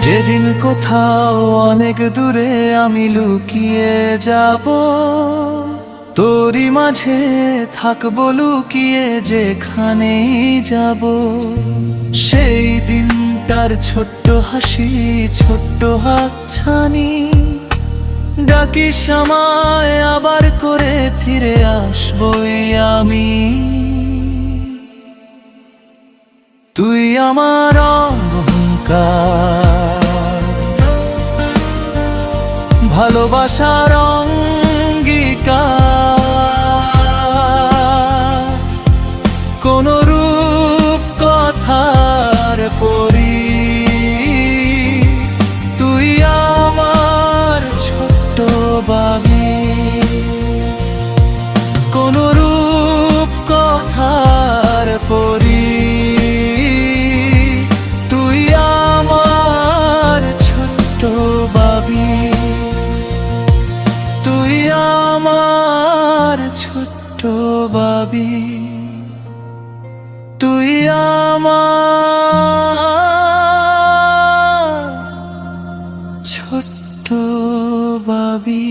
যেদিন কোথাও অনেক দূরে আমি লুকিয়ে যাব, তোরই মাঝে থাকবো লুকিয়ে যেখানেই যাব। সেই দিনটার ছোট্ট হাসি, ছোট্ট হাতছানি, ডাকিস আমায় আবার করে, ফিরে আসবই আমি। তুই আমার অহংকার, ভালোবাসার অঙ্গীকার, কোন রূপ কথার পরি। তুই আমার ছোট্ট বাবি, কোন রূপ কথার পরি। তুই আমার ছোট্ট বাবি, তুই আমার ছোট্ট বাবি, তুই আমার ছোট্ট বাবি।